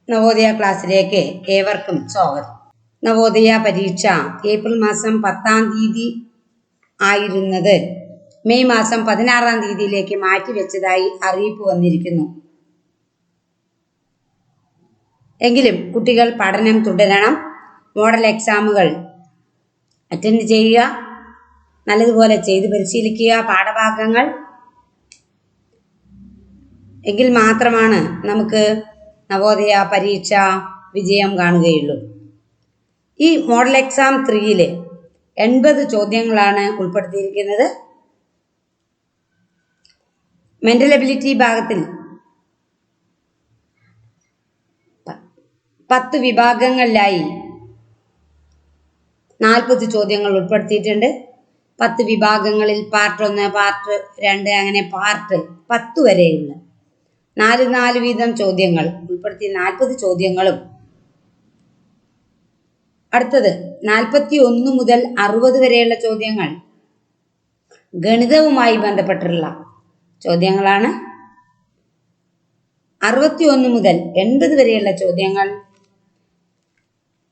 നവോദയ ക്ലാസ്സിലേക്ക് ഏവർക്കും സ്വാഗതം. നവോദയ പരീക്ഷ ഏപ്രിൽ മാസം 10-ാം തീയതി ആയിരുന്നത് മെയ് മാസം 16-ാം തീയതിയിലേക്ക് മാറ്റിവെച്ചതായി അറിയിപ്പ് വന്നിരിക്കുന്നു. എങ്കിലും കുട്ടികൾ പഠനം തുടരണം. മോഡൽ എക്സാമുകൾ അറ്റൻഡ് ചെയ്യുക, നല്ലതുപോലെ ചെയ്ത് പരിശീലിക്കുക പാഠഭാഗങ്ങൾ. എങ്കിൽ മാത്രമാണ് നമുക്ക് നവോദയ പരീക്ഷ വിജയം കാണുകയുള്ളൂ. ഈ മോഡൽ എക്സാം 3-ൽ 80 ചോദ്യങ്ങളാണ് ഉൾപ്പെടുത്തിയിരിക്കുന്നത്. മെന്റൽ എബിലിറ്റി ഭാഗത്തിൽ 10 വിഭാഗങ്ങളിലായി 40 ചോദ്യങ്ങൾ ഉൾപ്പെടുത്തിയിട്ടുണ്ട്. 10 വിഭാഗങ്ങളിൽ പാർട്ട് 1, പാർട്ട് 2 അങ്ങനെ പാർട്ട് 10 വരെയുള്ള 4 വീതം ചോദ്യങ്ങൾ ഉൾപ്പെടുത്തി 40 ചോദ്യങ്ങളും, അടുത്തത് 41 മുതൽ 60 വരെയുള്ള ചോദ്യങ്ങൾ ഗണിതവുമായി ബന്ധപ്പെട്ടുള്ള ചോദ്യങ്ങളാണ്. 61 മുതൽ 80 വരെയുള്ള ചോദ്യങ്ങൾ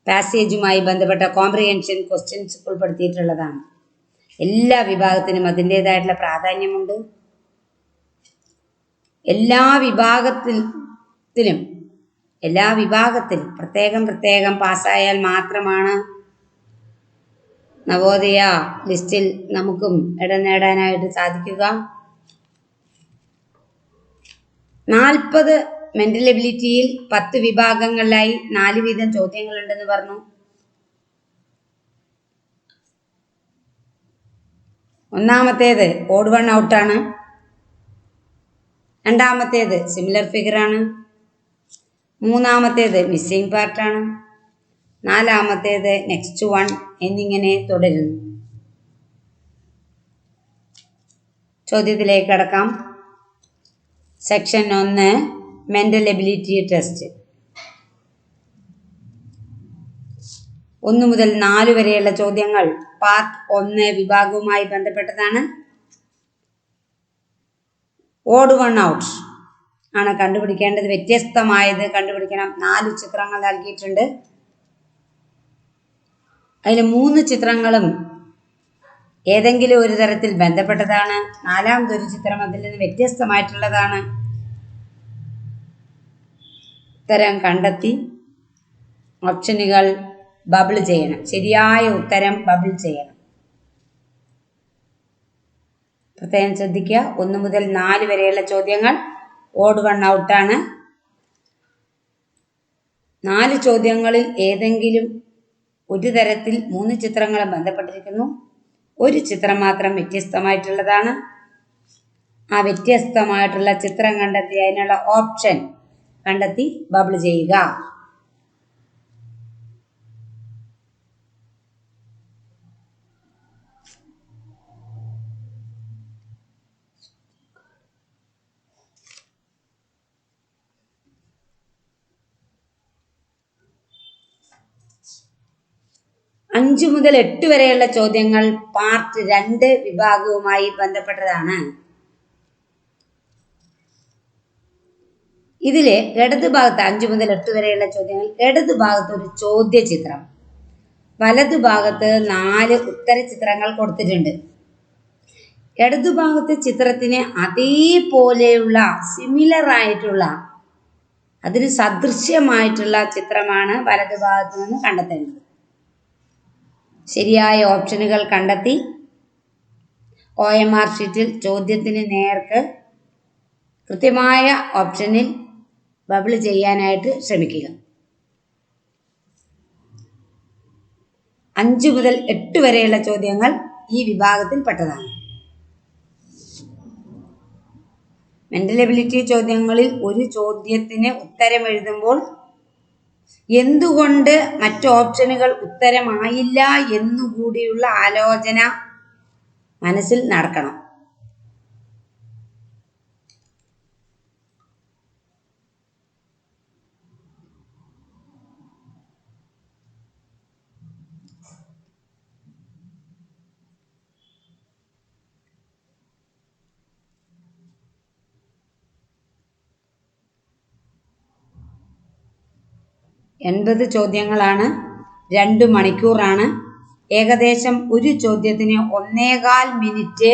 പാസേജുമായി ബന്ധപ്പെട്ട കോംപ്രിഹെൻഷൻ ക്വസ്റ്റ്യൻസ് ഉൾപ്പെടുത്തിയിട്ടുള്ളതാണ്. എല്ലാ വിഭാഗത്തിനും അതിൻ്റെതായിട്ടുള്ള പ്രാധാന്യമുണ്ട്. എല്ലാ വിഭാഗത്തിലും പ്രത്യേകം പാസ്സായാൽ മാത്രമാണ് നവോദയ ലിസ്റ്റിൽ നമുക്കും ഇടം നേടാനായിട്ട് സാധിക്കുക. 40 മെന്റൽ എബിലിറ്റിയിൽ 10 വിഭാഗങ്ങളിലായി 4 വീതം ചോദ്യങ്ങളുണ്ടെന്ന് പറഞ്ഞു. ഒന്നാമത്തേത് ഓഡ് വൺ ഔട്ടാണ്. രണ്ടാമത്തേത് സിമിലർ ഫിഗറാണ്. മൂന്നാമത്തേത് മിസ്സിംഗ് പാർട്ടാണ്. നാലാമത്തേത് നെക്സ്റ്റ് വൺ എന്നിങ്ങനെ തുടരുന്നു. ചോദ്യത്തിലേക്ക് കടക്കാം. Section 1 mental ability test. 1 മുതൽ 4 വരെയുള്ള ചോദ്യങ്ങൾ പാർട്ട് 1 വിഭാഗവുമായി ബന്ധപ്പെട്ടതാണ്. ഓഡ് വൺ ഔട്ട് ആണ് കണ്ടുപിടിക്കേണ്ടത്. വ്യത്യസ്തമായത് കണ്ടുപിടിക്കണം. 4 ചിത്രങ്ങൾ നൽകിയിട്ടുണ്ട്. അതിൽ 3 ചിത്രങ്ങളും ഏതെങ്കിലും ഒരു തരത്തിൽ ബന്ധപ്പെട്ടതാണ്. 4ാമതൊരു ചിത്രം അതിൽ നിന്ന് വ്യത്യസ്തമായിട്ടുള്ളതാണ്. ഉത്തരം കണ്ടെത്തി ഓപ്ഷനുകൾ ബബിൾ ചെയ്യണം. ശരിയായ ഉത്തരം ബബിൾ ചെയ്യണം. പ്രത്യേകം ശ്രദ്ധിക്കുക. 1 മുതൽ 4 വരെയുള്ള ചോദ്യങ്ങൾ ഓഡ് വൺ ഔട്ടാണ്. 4 ചോദ്യങ്ങളിൽ ഏതെങ്കിലും ഒരു തരത്തിൽ 3 ചിത്രങ്ങളും ബന്ധപ്പെട്ടിരിക്കുന്നു. ഒരു ചിത്രം മാത്രം വ്യത്യസ്തമായിട്ടുള്ളതാണ്. ആ വ്യത്യസ്തമായിട്ടുള്ള ചിത്രം കണ്ടെത്തി അതിനുള്ള ഓപ്ഷൻ കണ്ടെത്തി ബബിൾ ചെയ്യുക. അഞ്ച് മുതൽ 8 വരെയുള്ള ചോദ്യങ്ങൾ പാർട്ട് 2 വിഭാഗവുമായി ബന്ധപ്പെട്ടതാണ്. ഇതില് ഇടത് ഭാഗത്ത് 5 മുതൽ 8 വരെയുള്ള ചോദ്യങ്ങൾ ഇടത് ഭാഗത്ത് ഒരു ചോദ്യ ചിത്രം, വലതു ഭാഗത്ത് 4 ഉത്തര ചിത്രങ്ങൾ കൊടുത്തിട്ടുണ്ട്. ഇടതു ഭാഗത്തെ ചിത്രത്തിന് അതേപോലെയുള്ള സിമിലർ ആയിട്ടുള്ള അതിന് സദൃശ്യമായിട്ടുള്ള ചിത്രമാണ് വലതു ഭാഗത്ത് നിന്ന് കണ്ടെത്തേണ്ടത്. ശരിയായ ഓപ്ഷനുകൾ കണ്ടെത്തി OMR ഷീറ്റിൽ ചോദ്യത്തിന് നേർക്ക് കൃത്യമായ ഓപ്ഷനിൽ ബബിൾ ചെയ്യാനായിട്ട് ശ്രമിക്കുക. 5 മുതൽ 8 വരെയുള്ള ചോദ്യങ്ങൾ ഈ വിഭാഗത്തിൽപ്പെട്ടതാണ്. മെന്റൽ എബിലിറ്റി ചോദ്യങ്ങളിൽ ഒരു ചോദ്യത്തിന് ഉത്തരം എഴുതുമ്പോൾ എന്തുകൊണ്ട് മറ്റു ഓപ്ഷനുകൾ ഉത്തരമായില്ല എന്നുകൂടിയുള്ള ആലോചന മനസ്സിൽ നടക്കണം. 80 ചോദ്യങ്ങളാണ്. 2 മണിക്കൂറാണ്. ഏകദേശം ഒരു ചോദ്യത്തിന് 1.25 മിനിറ്റ്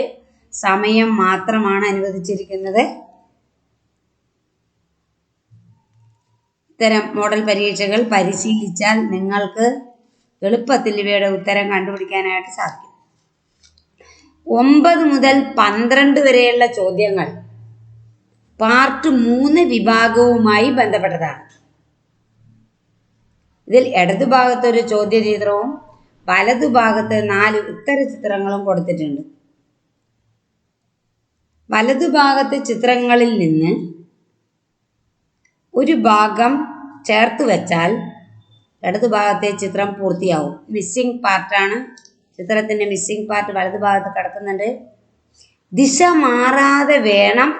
സമയം മാത്രമാണ് അനുവദിച്ചിരിക്കുന്നത്. ഇത്തരം മോഡൽ പരീക്ഷകൾ പരിശീലിച്ചാൽ നിങ്ങൾക്ക് എളുപ്പത്തിൽ ഇവയുടെ ഉത്തരം കണ്ടുപിടിക്കാനായിട്ട് സാധിക്കും. 9 മുതൽ 12 വരെയുള്ള ചോദ്യങ്ങൾ പാർട്ട് 3 വിഭാഗവുമായി ബന്ധപ്പെട്ടതാണ്. ഇതിൽ ഇടതുഭാഗത്ത് ഒരു ചോദ്യചിത്രവും വലതുഭാഗത്ത് 4 ഉത്തരചിത്രങ്ങളും കൊടുത്തിട്ടുണ്ട്. വലതുഭാഗത്തെ ചിത്രങ്ങളിൽ നിന്ന് ഒരു ഭാഗം ചേർത്ത് വെച്ചാൽ ഇടതുഭാഗത്തെ ചിത്രം പൂർത്തിയാവും. മിസ്സിംഗ് പാർട്ടാണ്. ചിത്രത്തിൻ്റെ മിസ്സിംഗ് പാർട്ട് വലതുഭാഗത്ത് കിടക്കുന്നുണ്ട്. ദിശ മാറാതെ വേണം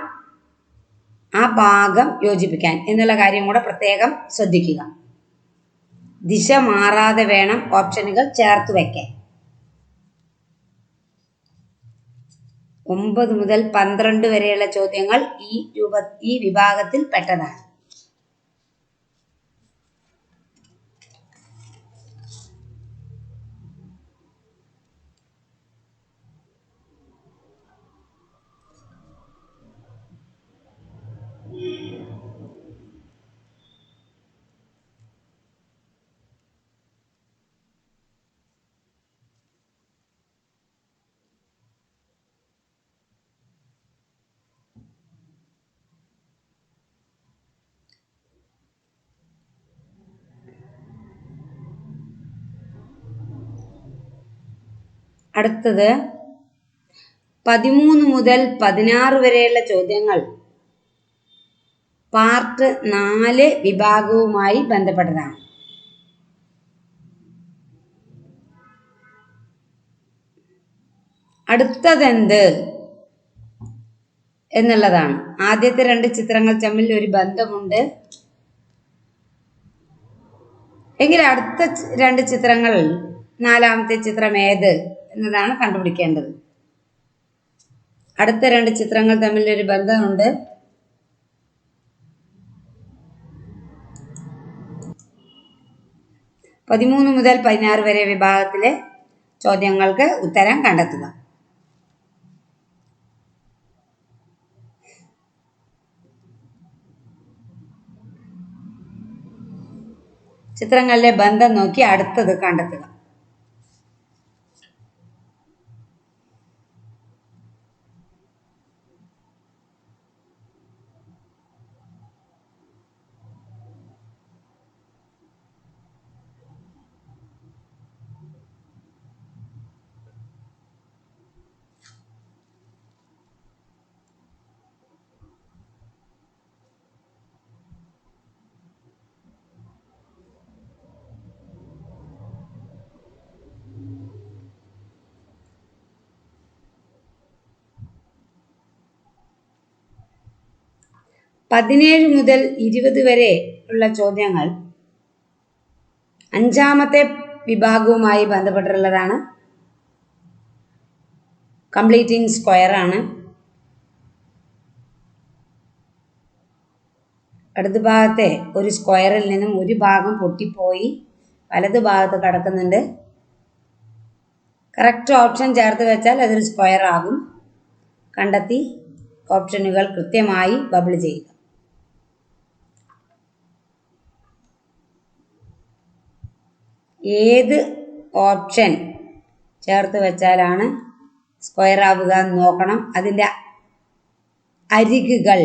ആ ഭാഗം യോജിപ്പിക്കാൻ എന്നുള്ള കാര്യം കൂടെ പ്രത്യേകം ശ്രദ്ധിക്കുക. ദിശ മാറാതെ വേണം ഓപ്ഷനുകൾ ചേർത്ത് വയ്ക്കാൻ. 9 മുതൽ 12 വരെയുള്ള ചോദ്യങ്ങൾ ഈ വിഭാഗത്തിൽ പെട്ടതാണ്. അടുത്തത് 13 മുതൽ 16 വരെയുള്ള ചോദ്യങ്ങൾ പാർട്ട് 4 വിഭാഗവുമായി ബന്ധപ്പെട്ടതാണ്. അടുത്തതെന്ത് എന്നുള്ളതാണ്. ആദ്യത്തെ 2 ചിത്രങ്ങൾ തമ്മിൽ ഒരു ബന്ധമുണ്ട് എങ്കിൽ അടുത്ത 2 ചിത്രങ്ങൾ 4ാമത്തെ ചിത്രം ഏത് എന്നതാണ് കണ്ടുപിടിക്കേണ്ടത്. അടുത്ത 2 ചിത്രങ്ങൾ തമ്മിൽ ഒരു ബന്ധമുണ്ട്. പതിമൂന്ന് മുതൽ 16 വരെ വിഭാഗത്തിലെ ചോദ്യങ്ങൾക്ക് ഉത്തരം കണ്ടെത്തുക. ചിത്രങ്ങളിലെ ബന്ധം നോക്കി അടുത്തത് കണ്ടെത്തുക. പതിനേഴ് മുതൽ 20 വരെ ഉള്ള ചോദ്യങ്ങൾ 5ാമത്തെ വിഭാഗവുമായി ബന്ധപ്പെട്ടുള്ളതാണ്. കംപ്ലീറ്റിംഗ് സ്ക്വയർ ആണ്. ഇടതുഭാഗത്തെ ഒരു സ്ക്വയറിൽ നിന്നും ഒരു ഭാഗം പൊട്ടിപ്പോയി വലതുഭാഗത്ത് കിടക്കുന്നുണ്ട്. കറക്റ്റ് ഓപ്ഷൻ ചേർത്ത് വെച്ചാൽ അതൊരു സ്ക്വയർ ആകും. കണ്ടെത്തി ഓപ്ഷനുകൾ കൃത്യമായി ബബിൾ ചെയ്യുക. ഏത് ഓപ്ഷൻ ചേർത്ത് വെച്ചാലാണ് സ്ക്വയർ ആവുക എന്ന് നോക്കണം. അതിൻ്റെ അരികുകൾ,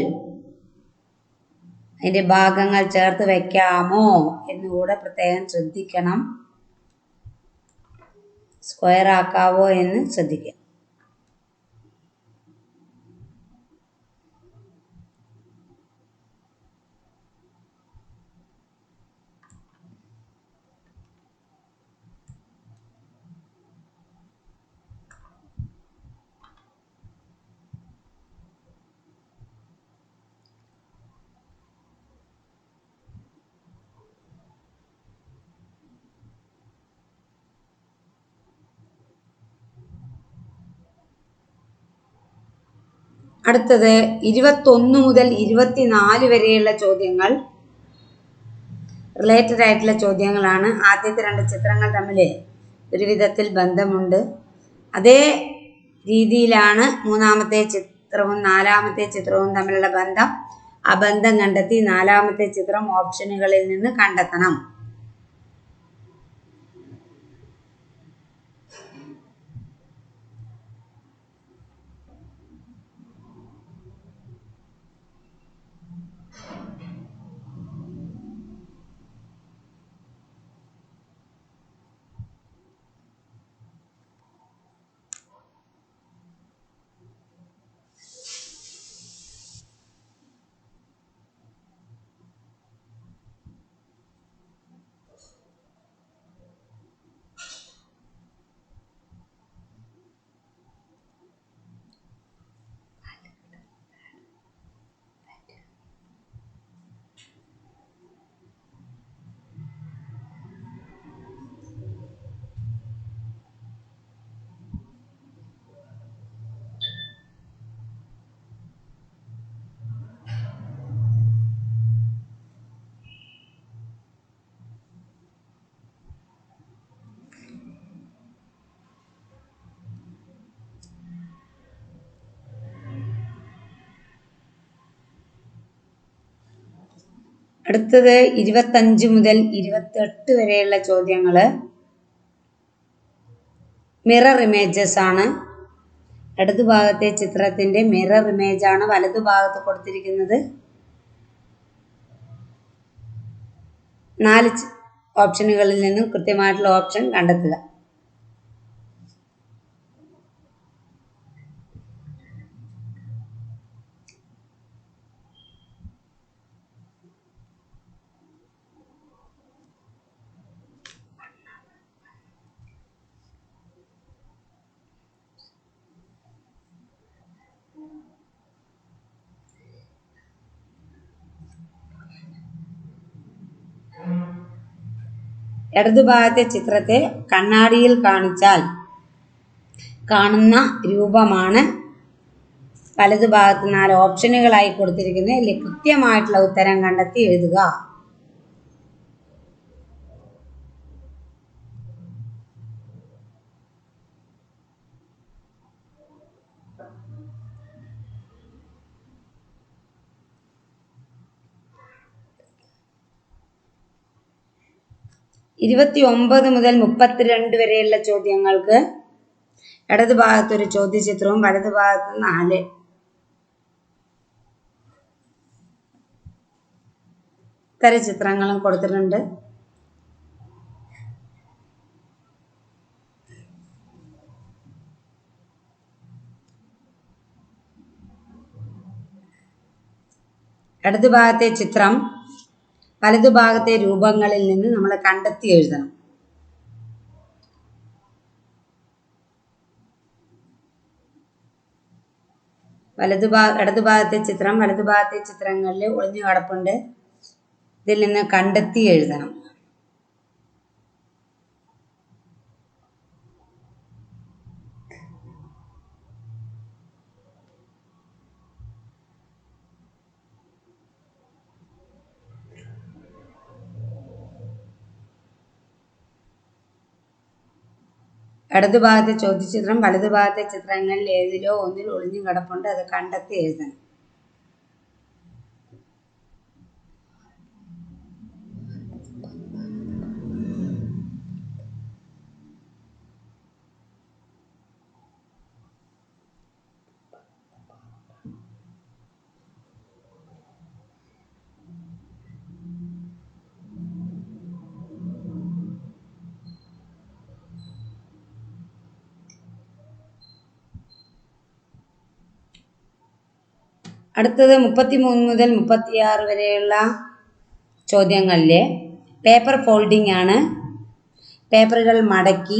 അതിൻ്റെ ഭാഗങ്ങൾ ചേർത്ത് വയ്ക്കാമോ എന്നുകൂടെ പ്രത്യേകം ശ്രദ്ധിക്കണം. സ്ക്വയർ ആക്കാവോ എന്ന് ശ്രദ്ധിക്കുക. അടുത്തത് 21 മുതൽ 24 വരെയുള്ള ചോദ്യങ്ങൾ റിലേറ്റഡ് ആയിട്ടുള്ള ചോദ്യങ്ങളാണ്. ആദ്യത്തെ 2 ചിത്രങ്ങൾ തമ്മിൽ ഒരു വിധത്തിൽ ബന്ധമുണ്ട്. അതേ രീതിയിലാണ് മൂന്നാമത്തെ ചിത്രവും 4ാമത്തെ ചിത്രവും തമ്മിലുള്ള ബന്ധം. ആ ബന്ധം കണ്ടെത്തി 4ാമത്തെ ചിത്രം ഓപ്ഷനുകളിൽ നിന്ന് കണ്ടെത്തണം. അടുത്തത് 25 മുതൽ 28 വരെയുള്ള ചോദ്യങ്ങൾ മിറർ ഇമേജസ് ആണ്. ഇടതുഭാഗത്തെ ചിത്രത്തിന്റെ മിറർ ഇമേജ് ആണ് വലതുഭാഗത്ത് കൊടുത്തിരിക്കുന്നത്. 4 ഓപ്ഷനുകളിൽ നിന്നും കൃത്യമായിട്ടുള്ള ഓപ്ഷൻ കണ്ടെത്തുക. ഇടതുഭാഗത്തെ ചിത്രത്തെ കണ്ണാടിയിൽ കാണിച്ചാൽ കാണുന്ന രൂപമാണ് വലതുഭാഗത്ത് 4 ഓപ്ഷനുകളായി കൊടുത്തിരിക്കുന്നത്. അതിൽ കൃത്യമായിട്ടുള്ള ഉത്തരം കണ്ടെത്തി എഴുതുക. ഇരുപത്തി 29 മുതൽ 32 വരെയുള്ള ചോദ്യങ്ങൾക്ക് ഇടതുഭാഗത്തൊരു ചോദ്യചിത്രവും വലതുഭാഗത്ത് 4 ചിത്രങ്ങളും കൊടുത്തിട്ടുണ്ട്. ഇടതുഭാഗത്തെ ചിത്രം വലതുഭാഗത്തെ രൂപങ്ങളിൽ നിന്ന് നമ്മൾ കണ്ടെത്തി എഴുതണം. ഇടതുഭാഗത്തെ ചിത്രം വലതുഭാഗത്തെ ചിത്രങ്ങളിൽ ഒളിഞ്ഞു കിടപ്പുണ്ട്. ഇതിൽ നിന്ന് കണ്ടെത്തി എഴുതണം. ഇടതുഭാഗത്തെ ചോദ്യചിത്രം വലതുഭാഗത്തെ ചിത്രങ്ങളിൽ ഏതിലോ ഒന്നിൽ ഒളിഞ്ഞു കിടപ്പുണ്ട്. അത് കണ്ടെത്തി എഴുതണം. അടുത്തത് 33 മുതൽ 36 വരെയുള്ള ചോദ്യങ്ങളിലെ പേപ്പർ ഫോൾഡിംഗ് ആണ്. പേപ്പറുകൾ മടക്കി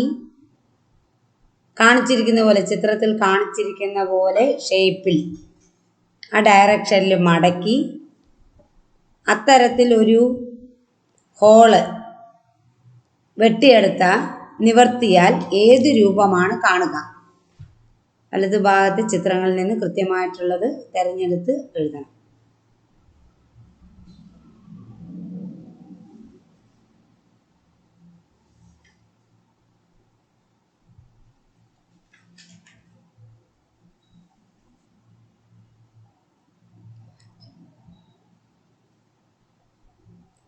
കാണിച്ചിരിക്കുന്ന പോലെ, ചിത്രത്തിൽ കാണിച്ചിരിക്കുന്ന പോലെ ഷേപ്പിൽ ആ ഡയറക്ഷനിൽ മടക്കി അത്തരത്തിൽ ഒരു ഹോള് വെട്ടിയെടുത്ത നിവർത്തിയാൽ ഏത് രൂപമാണ് കാണുക? വലതുഭാഗത്തെ ചിത്രങ്ങളിൽ നിന്ന് കൃത്യമായിട്ടുള്ളത് തിരഞ്ഞെടുത്ത് എഴുതണം.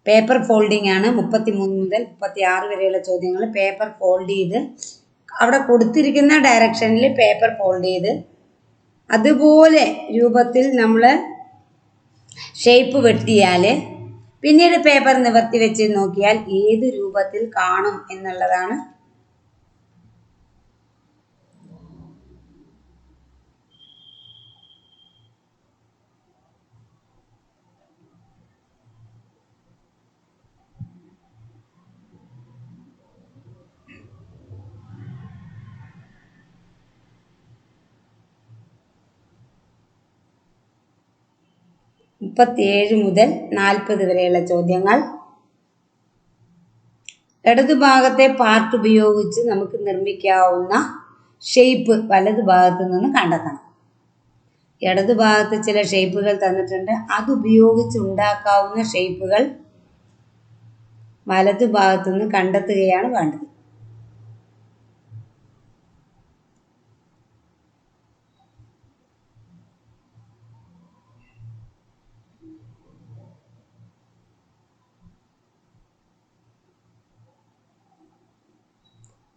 പേപ്പർ ഫോൾഡിംഗ് ആണ് 33 മുതൽ 36 വരെയുള്ള ചോദ്യങ്ങൾ. പേപ്പർ ഫോൾഡ് ചെയ്ത് അവിടെ കൊടുത്തിരിക്കുന്ന ഡയറക്ഷനിൽ പേപ്പർ ഫോൾഡ് ചെയ്ത് അതുപോലെ രൂപത്തിൽ നമ്മൾ ഷേപ്പ് വെട്ടിയാൽ പിന്നീട് പേപ്പർ നിവർത്തി വെച്ച് നോക്കിയാൽ ഏത് രൂപത്തിൽ കാണും എന്നുള്ളതാണ് മുപ്പത്തിയേഴ് മുതൽ 40 വരെയുള്ള ചോദ്യങ്ങൾ. ഇടതുഭാഗത്തെ പാർട്ട് ഉപയോഗിച്ച് നമുക്ക് നിർമ്മിക്കാവുന്ന ഷേപ്പ് വലതുഭാഗത്ത് നിന്ന് കണ്ടെത്തണം. ഇടതുഭാഗത്ത് ചില ഷേപ്പുകൾ തന്നിട്ടുണ്ട്. അതുപയോഗിച്ച് ഉണ്ടാക്കാവുന്ന ഷേപ്പുകൾ വലതുഭാഗത്തു നിന്ന് കണ്ടെത്തുകയാണ് വേണ്ടത്.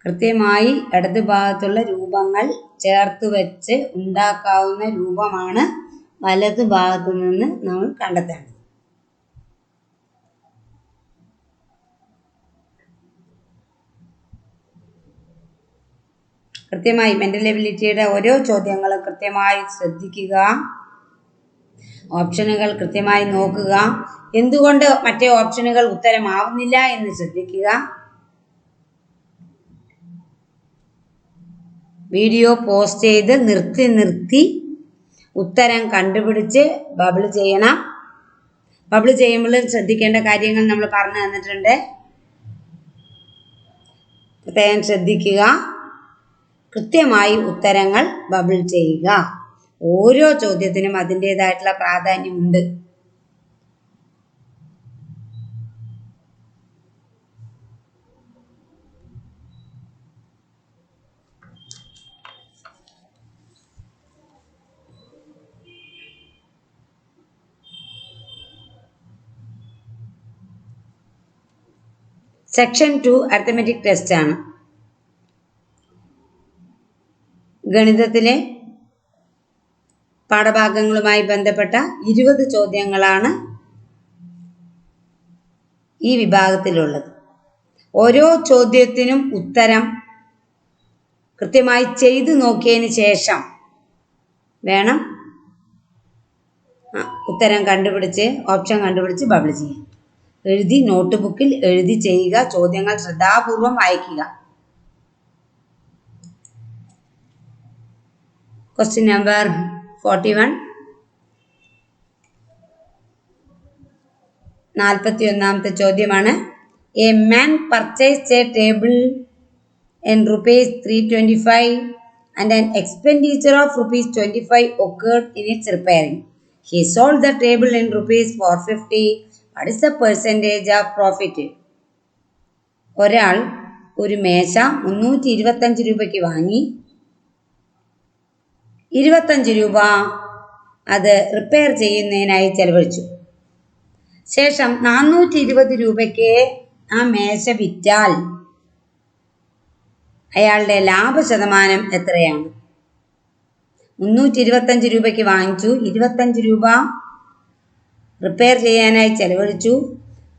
കൃത്യമായി ഇടതുഭാഗത്തുള്ള രൂപങ്ങൾ ചേർത്ത് വെച്ച് ഉണ്ടാക്കാവുന്ന രൂപമാണ് വലതുഭാഗത്തു നിന്ന് നമ്മൾ കണ്ടെത്തേണ്ടത്. കൃത്യമായി മെൻ്റൽ എബിലിറ്റിയുടെ ഓരോ ചോദ്യങ്ങളും കൃത്യമായി ശ്രദ്ധിക്കുക. ഓപ്ഷനുകൾ കൃത്യമായി നോക്കുക. എന്തുകൊണ്ട് മറ്റേ ഓപ്ഷനുകൾ ഉത്തരമാവുന്നില്ല എന്ന് ശ്രദ്ധിക്കുക. വീഡിയോ പോസ്റ്റ് ചെയ്ത് നിർത്തി ഉത്തരം കണ്ടുപിടിച്ച് ബബിൾ ചെയ്യണം. ബബിൾ ചെയ്യുമ്പോൾ ശ്രദ്ധിക്കേണ്ട കാര്യങ്ങൾ നമ്മൾ പറഞ്ഞു തന്നിട്ടുണ്ട്. പ്രത്യേകം ശ്രദ്ധിക്കുക. കൃത്യമായി ഉത്തരങ്ങൾ ബബിൾ ചെയ്യുക. ഓരോ ചോദ്യത്തിനും അതിൻ്റെതായിട്ടുള്ള പ്രാധാന്യമുണ്ട്. സെക്ഷൻ 2 അരിത്തമെറ്റിക് ടെസ്റ്റ് ആണ്. ഗണിതത്തിലെ പാഠഭാഗങ്ങളുമായി ബന്ധപ്പെട്ട 20 ചോദ്യങ്ങളാണ് ഈ വിഭാഗത്തിലുള്ളത്. ഓരോ ചോദ്യത്തിനും ഉത്തരം കൃത്യമായി ചെയ്തു നോക്കിയതിന് ശേഷം വേണം ഉത്തരം കണ്ടുപിടിച്ച് ഓപ്ഷൻ കണ്ടുപിടിച്ച് ബബിൾ ചെയ്യാൻ. എഴുതി നോട്ട് ബുക്കിൽ എഴുതി ചെയ്യുക. ചോദ്യങ്ങൾ ശ്രദ്ധാപൂർവം വായിക്കുക. Question number 41. 41ാമത്തെ ചോദ്യമാണ്. A man purchased A table in rupees 325 and an expenditure of rupees 25 occurred in its repairing. He sold the table in rupees 450. What is the percentage of profit? ഒരാൾ ഒരു മേശ 325 രൂപയ്ക്ക് വാങ്ങി 25 രൂപ അത് റിപ്പയർ ചെയ്യുന്നതിനായി ചെലവഴിച്ചു. ശേഷം 420 രൂപയ്ക്ക് ആ മേശ വിറ്റാൽ അയാളുടെ ലാഭശതമാനം എത്രയാണ്? 325 രൂപയ്ക്ക് വാങ്ങിച്ചു, 25 രൂപ റിപ്പയർ ചെയ്യാനായി ചെലവഴിച്ചു,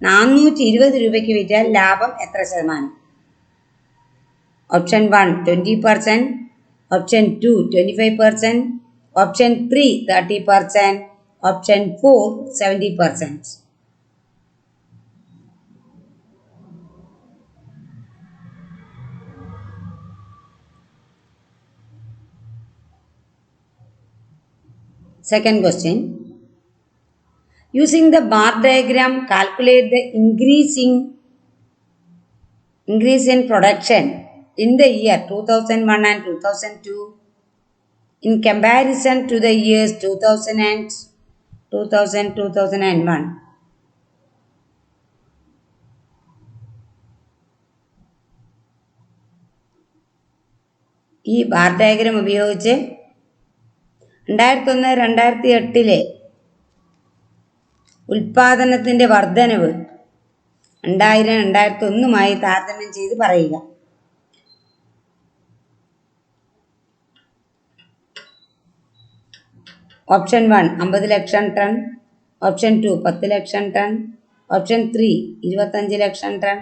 420 രൂപയ്ക്ക് വിറ്റാൽ ലാഭം എത്ര ശതമാനം? Option 1 20%, option 2 25%, option 3 30%, option 4 70%. Second question. Using the bar diagram, calculate the increase in production in the year 2001 and 2002 in comparison to the years 2001. ഈ ബാർ ഡയഗ്രം ഉപയോഗിച്ച് 2001-2008 ഉൽപാദനത്തിൻ്റെ വർധനവ് 2000 2001 താരതമ്യം ചെയ്ത് പറയുക. Option 1 50 lakh ton, option 2 10 lakh ton, option 3 25 lakh ton,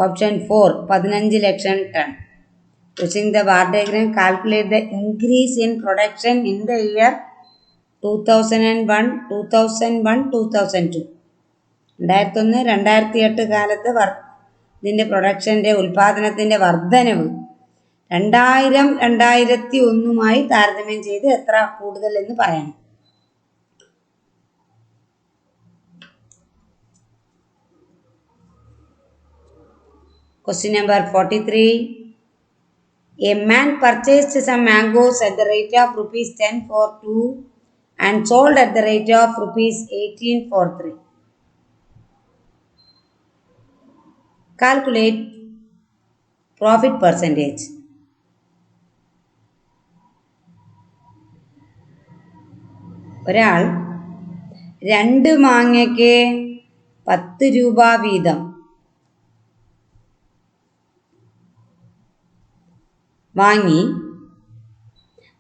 option 4 15 lakh ton. Using the bar diagram, calculate the increase in production in the year 2001, 2002. 2001 2008 കാലത്ത് ഇതിൻ്റെ പ്രൊഡക്ഷൻ്റെ ഉൽപാദനത്തിൻ്റെ വർധനവ് 2000 2001 താരതമ്യം ചെയ്ത് എത്ര കൂടുതൽ എന്ന് പറയണം. Question number 43. A man purchased some mangoes at the rate of rupees 10 for 2 and sold at the rate of rupees 18 for 3. Calculate profit percentage. ഒരാൾ 2 മാങ്ങയ്ക്ക് 10 രൂപ വീതം വാങ്ങി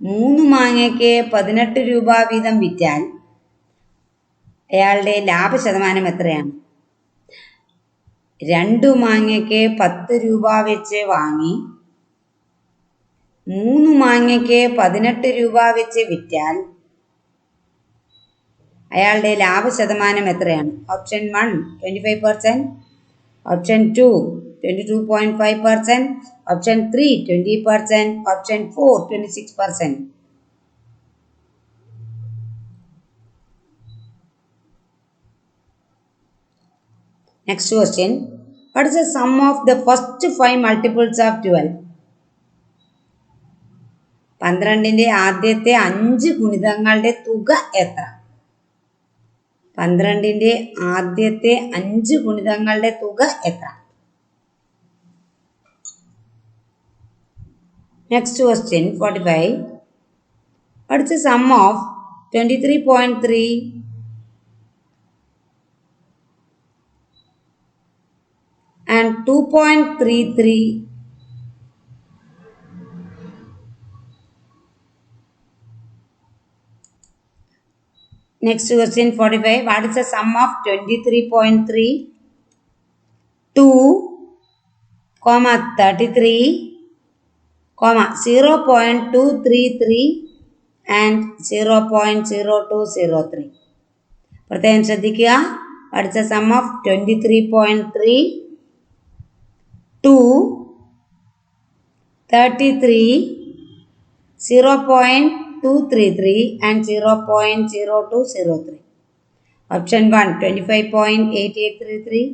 3 മാങ്ങയ്ക്ക് 18 രൂപ വീതം വിറ്റാൽ അയാളുടെ ലാഭശതമാനം എത്രയാണ്? 2 മാങ്ങയ്ക്ക് 10 രൂപ വെച്ച് വാങ്ങി 3 മാങ്ങയ്ക്ക് 18 രൂപ വെച്ച് വിറ്റാൽ അയാളുടെ ലാഭശതമാനം എത്രയാണ്? Option 1 25%, option 2 22.5%, option 3 20%, option 4 26%. Next question. What is the sum of the first 5 multiples of 12? 12ന്റെ ആദ്യത്തെ 5 ഗുണിതങ്ങളുടെ തുക എത്ര? 12ന്റെ ആദ്യത്തെ 5 ഗുണിതങ്ങളുടെ തുക എത്ര? Next question 45. What is the sum of 23.3 and 2.33? Next question 45. What is the sum of 23.3, 2, 33, 0.233 and 0.0203? പ്രത്യേകം ശ്രദ്ധിക്കുക. What is the sum of 23.3, 2, 33, 0.233 and 0.0203? Option 1 25.8833,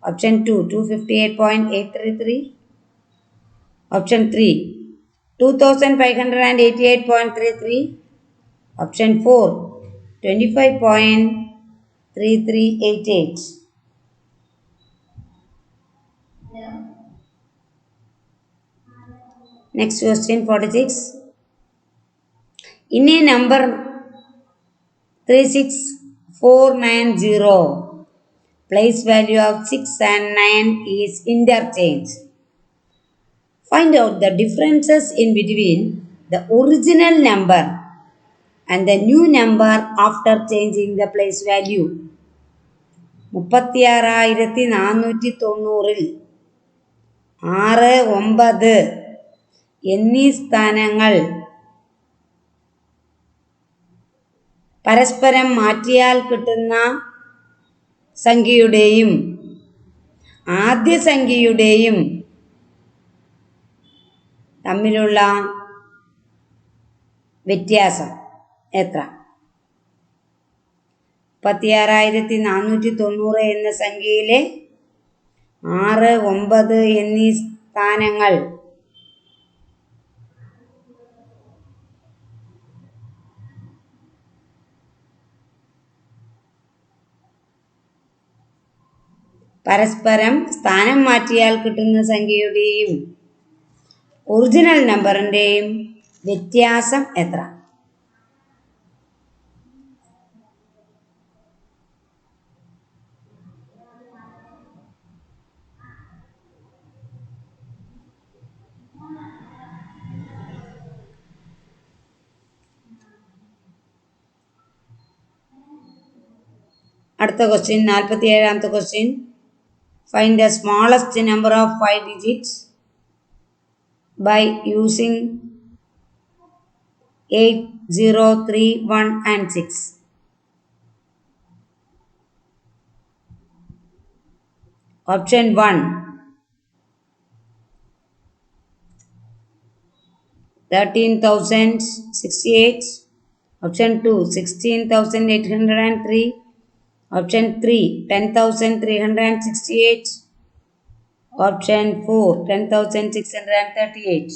option 2 258.833, option 3 2588.33, option 4 25.3388. Next question 46. In a number 36490, place value of 6 and 9 is interchanged. Find out the differences in between the original number and the new number after changing the place value. 36,490 6, 9 എന്നീ സ്ഥാനങ്ങൾ പരസ്പരം മാറ്റിയാൽ കിട്ടുന്ന സംഖ്യയുടെയും ആദ്യ സംഖ്യയുടെയും തമ്മിലുള്ള വ്യത്യാസം എത്ര? 36,490 എന്ന സംഖ്യയിലെ 6, 9 എന്നീ സ്ഥാനങ്ങൾ പരസ്പരം സ്ഥാനം മാറ്റിയാൽ കിട്ടുന്ന സംഖ്യയുടെയും ഒറിജിനൽ നമ്പറിൻ്റെയും വ്യത്യാസം എത്ര? അടുത്ത ക്വസ്റ്റ്യൻ 47ാമത്തെ question. Find the smallest number of 5 digits by using 8, 0, 3, 1 and 6. Option 1 13,068. Option 2 16,803. Option 3 10,368. Option 4 10,638.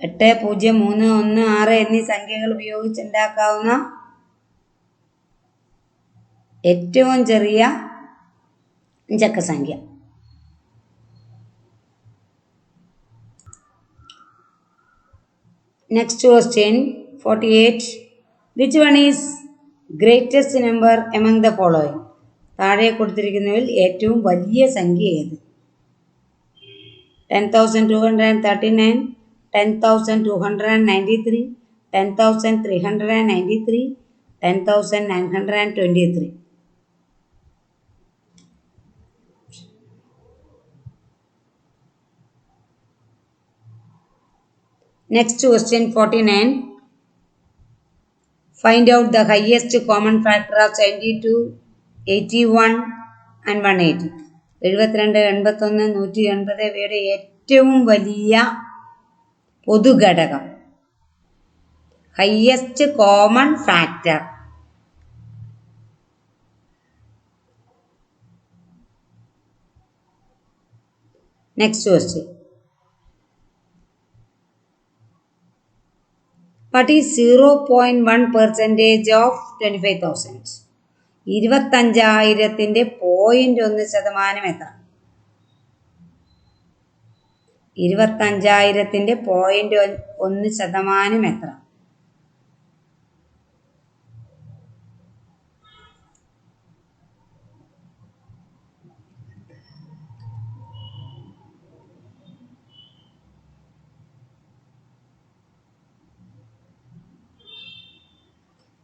8, 0, 3, 1, 6 എന്നീ സംഖ്യകൾ ഉപയോഗിച്ചുണ്ടാക്കാവുന്ന ഏറ്റവും ചെറിയ അഞ്ചക്കസംഖ്യ. Next question 48. Which one is greatest number among the following? താഴെ കൊടുത്തിരിക്കുന്നതിൽ ഏറ്റവും വലിയ സംഖ്യ ഏത്? 10,239, 10,293, 10,393, 10,923. Next question 49. Find out the highest common factor of 72, 81 and 180. 72, 81, 180 ഇവയുടെ ഏറ്റവും വലിയ പൊതുഘടകം. Highest common factor. Next question. What is 0.1% of 25,000? 25,000 0.1% എത്ര? 25,000 0.1% എത്ര?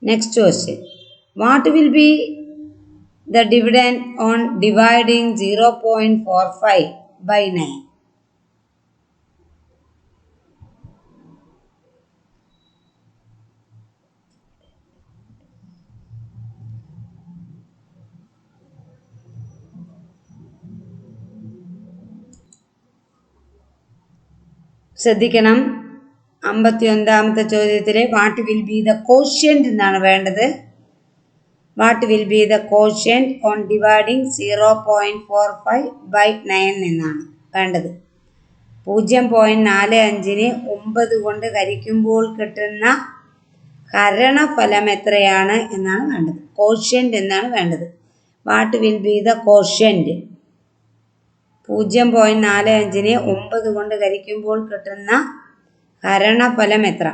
Next question. What will be the dividend on dividing 0.45 by 9? ശ്രദ്ധിക്കണം. 51ാമത്തെ ചോദ്യത്തിൽ what will be the quotient എന്നാണ് വേണ്ടത്. What will be the quotient on dividing 0.45 by 9 എന്നാണ് വേണ്ടത്. 0.45-നെ 9 കൊണ്ട് ഹരിക്കുമ്പോൾ കിട്ടുന്ന ഹരണഫലം എത്രയാണ് എന്നാണ് വേണ്ടത്. കോഷ്യന്റ് എന്നാണ് വേണ്ടത്. What will be the quotient? 0.45-നെ 9 കൊണ്ട് ഹരിക്കുമ്പോൾ കിട്ടുന്ന ഹരണഫലം എത്ര?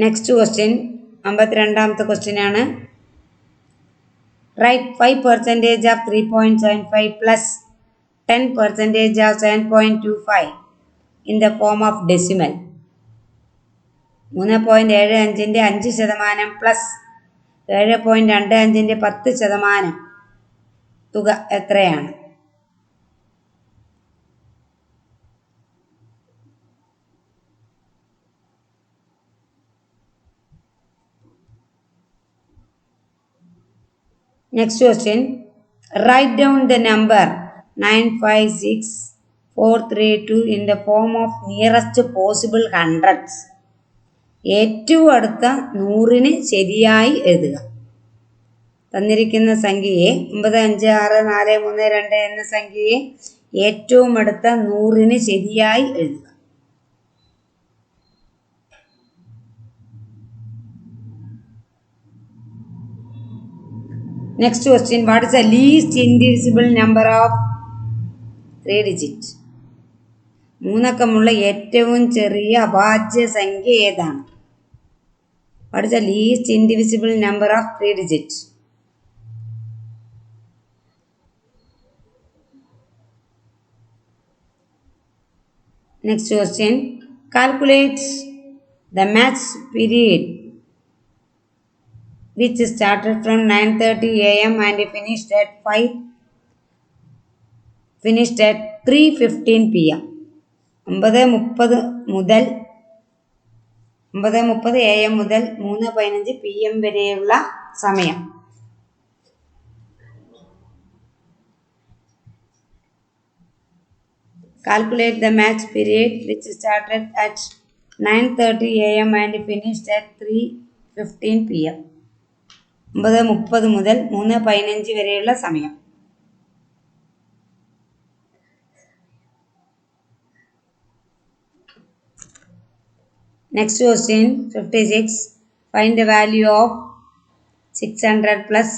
നെക്സ്റ്റ് ക്വസ്റ്റ്യൻ 52ാമത്തെ ക്വസ്റ്റ്യൻ ആണ്. Write 5% of 3.75 plus 10% of 7.25 in the form of decimal. 3.75-ന്റെ 5% പ്ലസ് 7.25-ന്റെ 10% തുക എത്രയാണ്? Next question. Write down the number 956,432 in the form of nearest possible hundreds. ഏറ്റവും അടുത്ത 100-ന് ശരിയായി എഴുതുക. തന്നിരിക്കുന്ന സംഖ്യയെ 9564322 എന്ന സംഖ്യയെ ഏറ്റവും അടുത്ത 100-ന് ശരിയായി എഴുതുക. Next question. What is the least indivisible number of 3 digits? 3 അക്കമുള്ള ഏറ്റവും ചെറിയ അഭാജ്യ സംഖ്യ ഏതാണ്? What is the least indivisible number of 3 digits? Next question. Calculate the match period which started from 9:30 a.m. and finished at 3:15 p.m. 9:30 മുതൽ 9:30 AM മുതൽ 3:15 PM വരെയുള്ള സമയം. Calculate the match period which started at 9:30 AM and finished at 3:15 PM. 9:30 മുതൽ 3:15 വരെയുള്ള സമയം. Next question 56. Find the value of 600 plus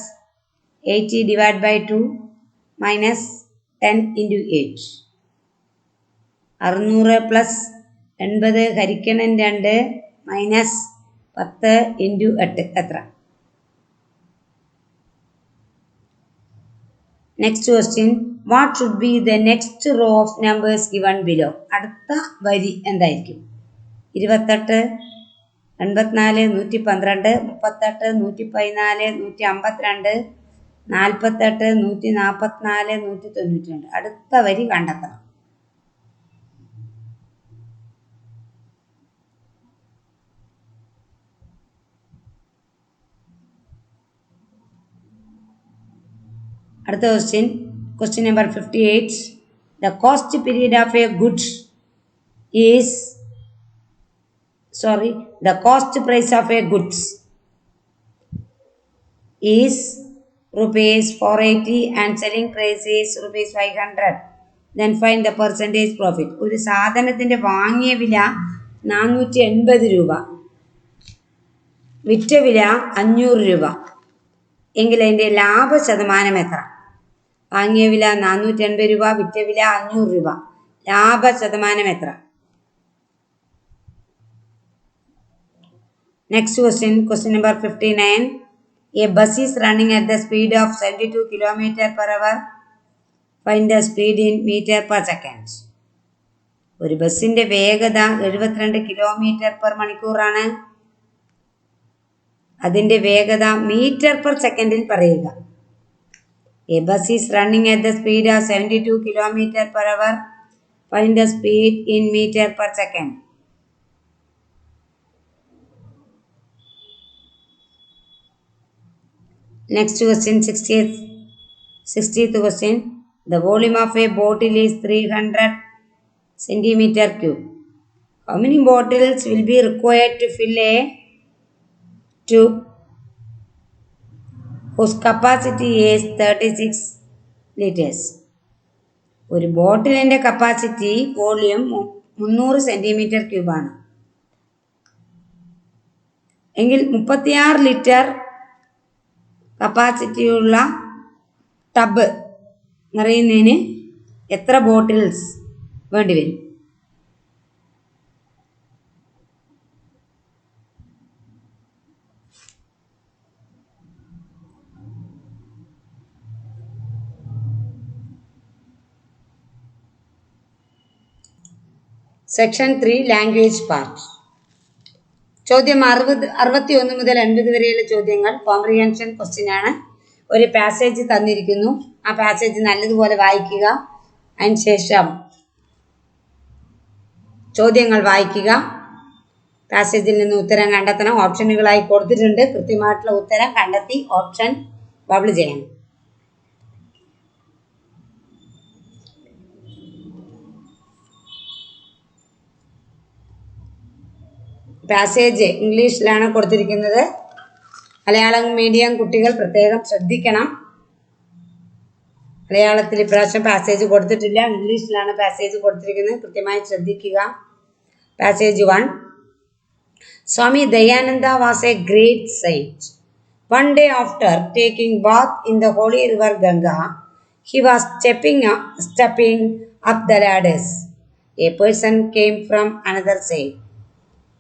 80 divided by 2 minus 10 into 8. 600 plus 80 ഹരിക്കണം 2 minus 10 into 8 എത്ര? Next question. What should be the next row of numbers given below? അടുത്ത വരി എന്തായിരിക്കും? 28, 84, 112, 38, 114, 152, 48, 144, 192. അടുത്ത വരി കണ്ടെത്തണം. അടുത്ത question number 58. The cost period of a goods is the cost price of a goods is rupees 480 and selling price is rupees 500. Then find the percentage profit. ഒരു സാധനത്തിന്റെ വാങ്ങിയ വില 480 രൂപ, വിറ്റ വില 500 രൂപ എങ്കിൽ അതിൻ്റെ ലാഭശതമാനം എത്ര? വാങ്ങിയ വില 480 രൂപ, വിറ്റ വില 500 രൂപ, ലാഭശതമാനം എത്ര? Next question number 59. A bus is running at the speed of 72 km per hour. Find the speed in meter per second. ഒരു ബസ്സിന്റെ വേഗത 72 km/മണിക്കൂറാണ്. അതിന്റെ വേഗത മീറ്റർ പെർ സെക്കൻഡിൽ പറയുക. A bus is running at the speed of 72 km per hour. Find the speed in meter per second. Next question 60th question. The volume of a bottle is 300 centimeter cube. How many bottles will be required to fill a tube whose capacity is 36 liters? ഒരു ബോട്ടിലിൻ്റെ capacity volume 300 centimetre ക്യൂബാണ് എങ്കിൽ 36 litre കപ്പാസിറ്റിയുള്ള tub നിറയുന്നതിന് എത്ര bottles വേണ്ടിവരും? Section 3 language part. ചോദ്യം 61 മുതൽ 50 വരെയുള്ള ചോദ്യങ്ങൾ comprehension question ആണ്. ഒരു പാസേജ് തന്നിരിക്കുന്നു, ആ പാസേജ് നല്ലതുപോലെ വായിക്കുക. അതിനുശേഷം ചോദ്യങ്ങൾ വായിക്കുക, പാസേജിൽ നിന്ന് ഉത്തരം കണ്ടെത്തണം. ഓപ്ഷനുകളായി കൊടുത്തിട്ടുണ്ട്. കൃത്യമായിട്ടുള്ള ഉത്തരം കണ്ടെത്തി ഓപ്ഷൻ ബബിൾ ചെയ്യണം. പാസേജ് ഇംഗ്ലീഷിലാണ് കൊടുത്തിരിക്കുന്നത്. മലയാളം മീഡിയം കുട്ടികൾ പ്രത്യേകം ശ്രദ്ധിക്കണം. മലയാളത്തിൽ ഇപ്രാവശ്യം പാസേജ് കൊടുത്തിട്ടില്ല, ഇംഗ്ലീഷിലാണ് പാസേജ് കൊടുത്തിരിക്കുന്നത്. കൃത്യമായി ശ്രദ്ധിക്കുക. Passage 1. Swami Dayananda was a great saint. One day after taking bath in the holy river Ganga, he was stepping up the ladders. A person came from another side.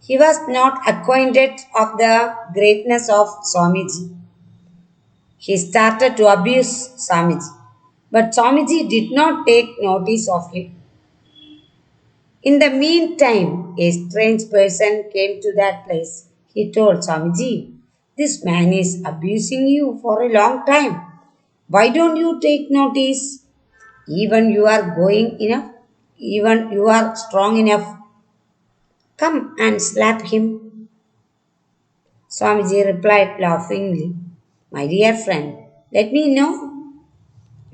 He was not acquainted of the greatness of Swamiji. He started to abuse Swamiji, but Swamiji did not take notice of him. In the meantime, a strange person came to that place. He told Swamiji, "This man is abusing you for a long time. Why don't you take notice? Even you are going enough, even you are strong enough. Come and slap him." Swamiji replied laughingly, "My dear friend, let me know,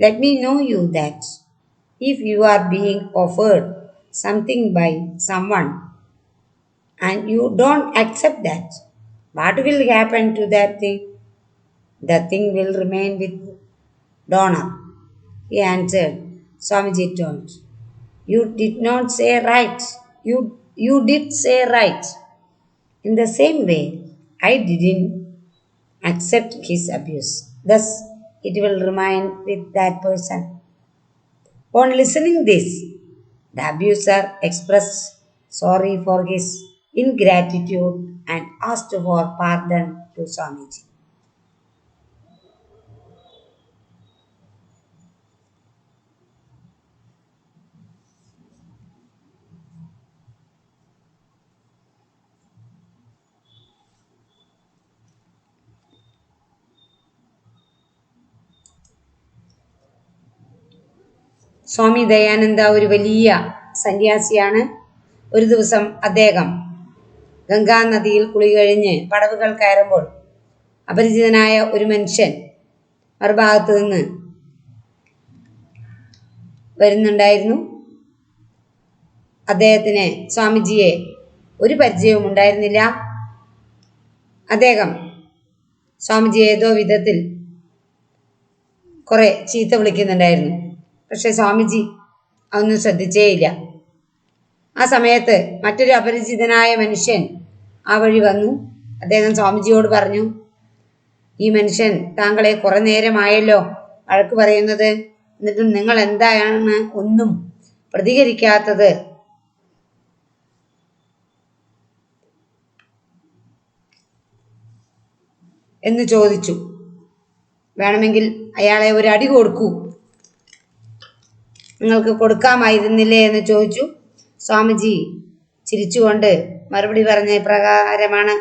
let me know you that if you are being offered something by someone and you don't accept that, what will happen to that thing? The thing will remain with donor." He answered. Swamiji told, "You did not say right. You did say right. In the same way, I didn't accept his abuse. Thus, it will remain with that person." On listening this, the abuser expressed sorry for his ingratitude and asked for pardon to Swamiji. Swami Dayananda ഒരു വലിയ സന്യാസിയാണ്. ഒരു ദിവസം അദ്ദേഹം ഗംഗാനദിയിൽ കുളി കഴിഞ്ഞ് പടവുകൾ കയറുമ്പോൾ അപരിചിതനായ ഒരു മനുഷ്യൻ മറുഭാഗത്ത് നിന്ന് വരുന്നുണ്ടായിരുന്നു. അദ്ദേഹത്തിന് സ്വാമിജിയെ ഒരു പരിചയവും ഉണ്ടായിരുന്നില്ല. അദ്ദേഹം സ്വാമിജിയെ ഏതോ വിധത്തിൽ കുറെ ചീത്ത വിളിക്കുന്നുണ്ടായിരുന്നു. പക്ഷെ സ്വാമിജി അതൊന്നും ശ്രദ്ധിച്ചേയില്ല. ആ സമയത്ത് മറ്റൊരു അപരിചിതനായ മനുഷ്യൻ ആ വഴി വന്നു. അദ്ദേഹം സ്വാമിജിയോട് പറഞ്ഞു, "ഈ മനുഷ്യൻ താങ്കളെ കുറെ നേരമായല്ലോ വഴക്ക് പറയുന്നത്. എന്നിട്ടും നിങ്ങൾ എന്താണ് ഒന്നും പ്രതികരിക്കാത്തത്?" എന്ന് ചോദിച്ചു. "വേണമെങ്കിൽ അയാളെ ഒരു അടി കൊടുക്കൂ, നിങ്ങൾക്ക് കൊടുക്കാമായിരുന്നില്ലേ?" എന്ന് ചോദിച്ചു. സ്വാമിജി ചിരിച്ചുകൊണ്ട് മറുപടി പറഞ്ഞ പ്രകാരമാണ്,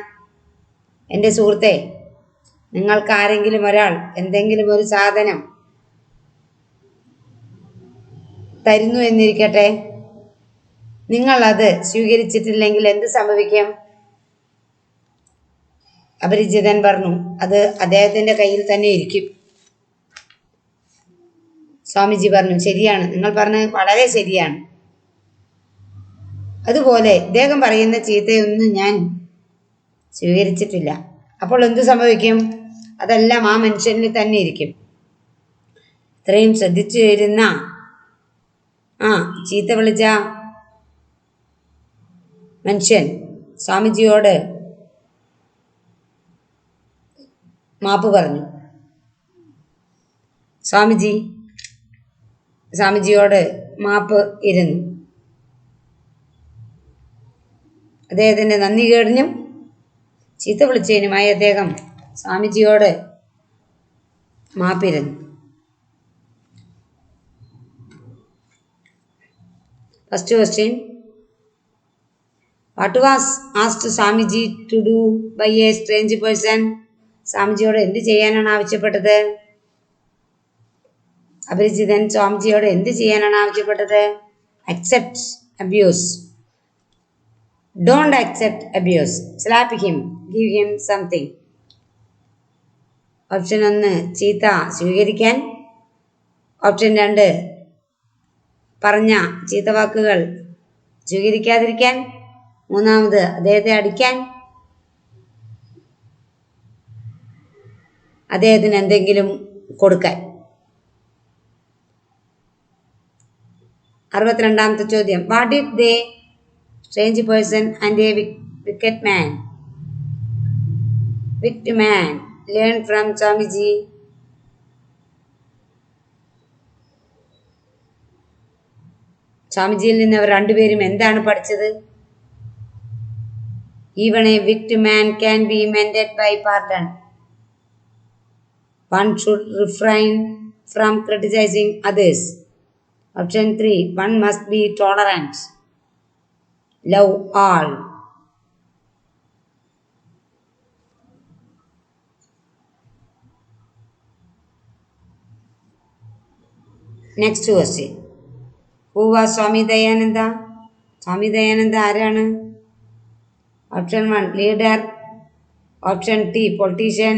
"എൻ്റെ സുഹൃത്തെ, നിങ്ങൾക്ക് ആരെങ്കിലും ഒരാൾ എന്തെങ്കിലും ഒരു സാധനം തരുന്നു എന്നിരിക്കട്ടെ. നിങ്ങൾ അത് സ്വീകരിച്ചിട്ടില്ലെങ്കിൽ എന്ത് സംഭവിക്കും?" അപരിചിതൻ പറഞ്ഞു, "അത് അദ്ദേഹത്തിൻ്റെ കയ്യിൽ തന്നെ ഇരിക്കും." സ്വാമിജി പറഞ്ഞു, "ശരിയാണ്, നിങ്ങൾ പറഞ്ഞത് വളരെ ശരിയാണ്. അതുപോലെ ഇദ്ദേഹം പറയുന്ന ചീത്തയൊന്നും ഞാൻ സ്വീകരിച്ചിട്ടില്ല. അപ്പോൾ എന്തു സംഭവിക്കും? അതെല്ലാം ആ മനുഷ്യനിൽ തന്നെ ഇരിക്കും." ഇത്രയും ശ്രദ്ധിച്ചു വരുന്ന ചീത്ത വിളിച്ച മനുഷ്യൻ സ്വാമിജിയോട് മാപ്പ് പറഞ്ഞു. സ്വാമിജിയോട് മാപ്പ് ഇരുന്നു. അദ്ദേഹത്തിൻ്റെ നന്ദി കേടിനും ചീത്ത വിളിച്ചതിനുമായി അദ്ദേഹം സ്വാമിജിയോട് മാപ്പിരുന്നു. First question, what was asked Swamiji to do by a strange person? സ്വാമിജിയോട് എന്ത് ചെയ്യാനാണ് ആവശ്യപ്പെട്ടത്? അപരിചിതൻ സ്വാമിജിയോട് എന്ത് ചെയ്യാനാണ് ആവശ്യപ്പെട്ടത്? Accept abuse. Don't accept abuse. Slap him, give him something. Option 1 ചീത്ത സ്വീകരിക്കാൻ. ഓപ്ഷൻ 2 പറഞ്ഞ ചീത്ത വാക്കുകൾ സ്വീകരിക്കാതിരിക്കാൻ. മൂന്നാമത് അദ്ദേഹത്തെ അടിക്കാൻ. അദ്ദേഹത്തിന് എന്തെങ്കിലും കൊടുക്കാൻ. 62ാമത്തെ ചോദ്യം, what did they strange person and a wicked man learn from Swamiji? സ്വാമിജിയിൽ നിന്ന് അവർ രണ്ടുപേരും എന്താണ് പഠിച്ചത്? Even a wicked man can be mended by pardon. One should refrain from criticizing others. Option 3, one must be tolerant. love all. Next question. Who was Swami Dayananda? Swami Dayananda ആരാണ്? Option 1 leader, option 2 politician,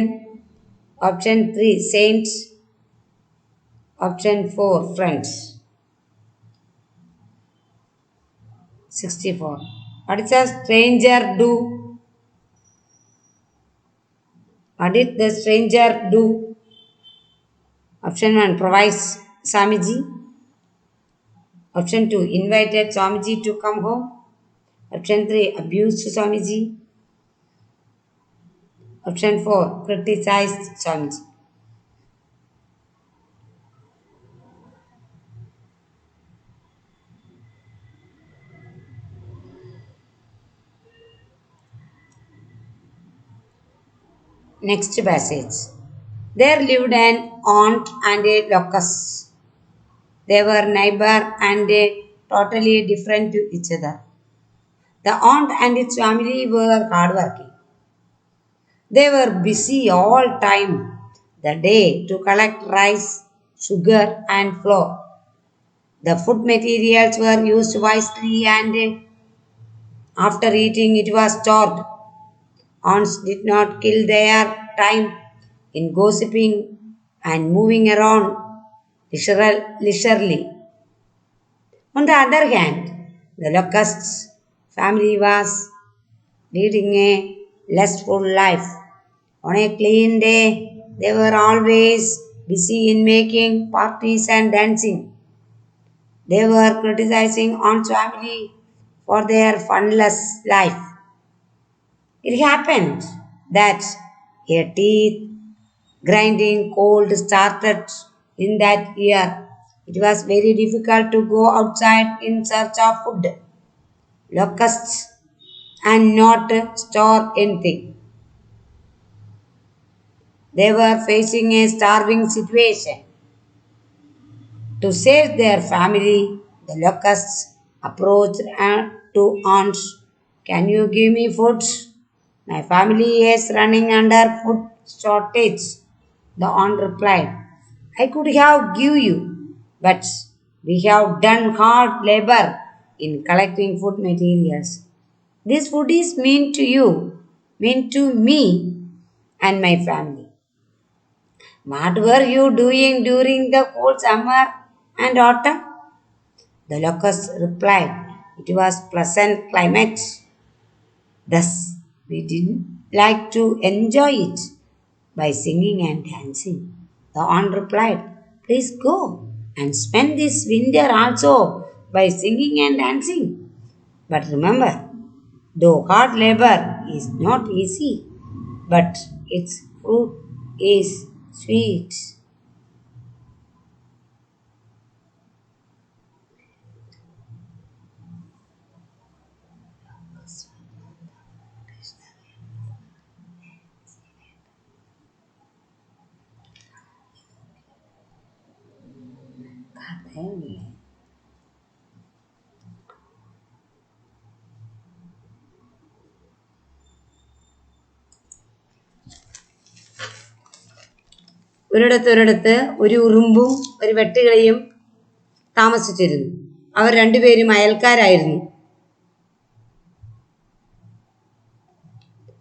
option 3 saint, option 4 friends. 64. What does a stranger do? What did the stranger do? Option 1 provides Swamiji. Option 2 invited Swamiji to come home. Option 3 abused Swamiji. Option 4 criticized Swamiji. Next passage. There lived an aunt and a locust. They were neighbor and totally different to each other. The aunt and its family were hardworking. They were busy all time the day to collect rice, sugar and flour. The food materials were used wisely and after eating it was stored. Aunts did not kill their time in gossiping and moving around leisurely. On the other hand, the locust's family was leading a lustful life. On a clean day, they were always busy in making parties and dancing. They were criticizing Aunt's family for their funless life. It happened that a teeth grinding cold started in that year. It was very difficult to go outside in search of food, locusts, and not store anything. They were facing a starving situation. To save their family, the locusts approached to aunts. Can you give me food? My family is running under food shortage. The aunt replied, I could have give you, but we have done hard labor in collecting food materials. This food is meant to you, meant to me and my family. What were you doing during the whole summer and autumn? The locust replied, it was pleasant climate. Thus, we didn't like to enjoy it by singing and dancing. The aunt replied, please go and spend this winter also by singing and dancing. But remember, though hard labor is not easy, but its fruit is sweet. ഒരിടത്ത് ഒരു ഉറുമ്പും ഒരു വെട്ടുകിളിയും താമസിച്ചിരുന്നു. അവർ രണ്ടുപേരും അയൽക്കാരായിരുന്നു.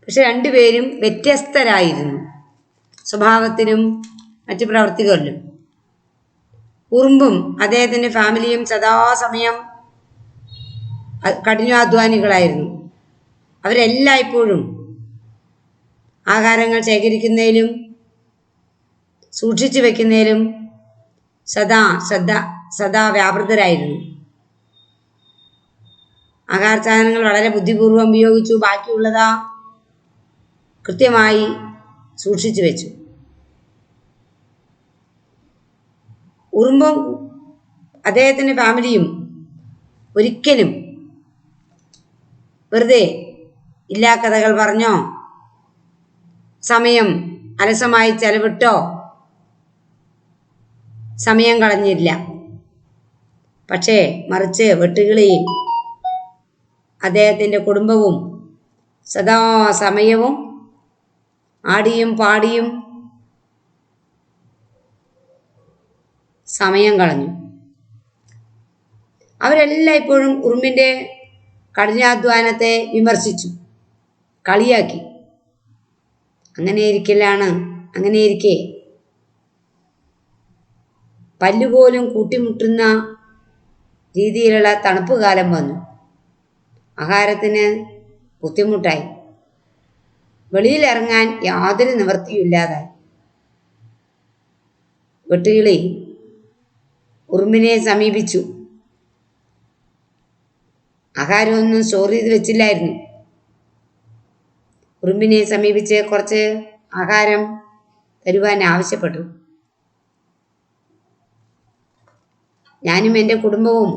പക്ഷെ രണ്ടുപേരും വ്യത്യസ്തരായിരുന്നു സ്വഭാവത്തിലും മറ്റു പ്രവർത്തികളിലും. ഉറുമ്പും അദ്ദേഹത്തിൻ്റെ ഫാമിലിയും സദാസമയം കഠിനാധ്വാനികളായിരുന്നു. അവരെല്ലായ്പ്പോഴും ആഹാരങ്ങൾ ശേഖരിക്കുന്നതിലും സൂക്ഷിച്ചു വെക്കുന്നതിലും സദാ വ്യാപൃതരായിരുന്നു. ആഹാര സാധനങ്ങൾ വളരെ ബുദ്ധിപൂർവം ഉപയോഗിച്ചു. ബാക്കിയുള്ളതാ കൃത്യമായി സൂക്ഷിച്ചു വെച്ചു. ഉറുമ്പും അദ്ദേഹത്തിൻ്റെ ഫാമിലിയും ഒരിക്കലും വെറുതെ ഇല്ലാ കഥകൾ പറഞ്ഞോ സമയം അലസമായി ചെലവിട്ടോ സമയം കളഞ്ഞില്ല. പക്ഷേ മറിച്ച് വെട്ടുകിളി അദ്ദേഹത്തിൻ്റെ കുടുംബവും സദാസമയവും ആടിയും പാടിയും സമയം കളഞ്ഞു. അവരെല്ലായ്പ്പോഴും ഉറുമ്പിൻ്റെ കഠിനാധ്വാനത്തെ വിമർശിച്ചു, കളിയാക്കി. അങ്ങനെയിരിക്കെ പല്ലുപോലും കൂട്ടിമുട്ടുന്ന രീതിയിലുള്ള തണുപ്പ് കാലം വന്നു. ആഹാരത്തിന് ബുദ്ധിമുട്ടായി. വെളിയിലിറങ്ങാൻ യാതൊരു നിവൃത്തിയില്ലാതായി. വെട്ടുകിളി ഉറുമ്പിനെ സമീപിച്ചു. ആഹാരമൊന്നും സ്റ്റോർ ചെയ്ത് വെച്ചില്ലായിരുന്നു. ഉറുമ്പിനെ സമീപിച്ച് കുറച്ച് ആഹാരം തരുവാൻ ആവശ്യപ്പെട്ടു. ഞാനും എൻ്റെ കുടുംബവും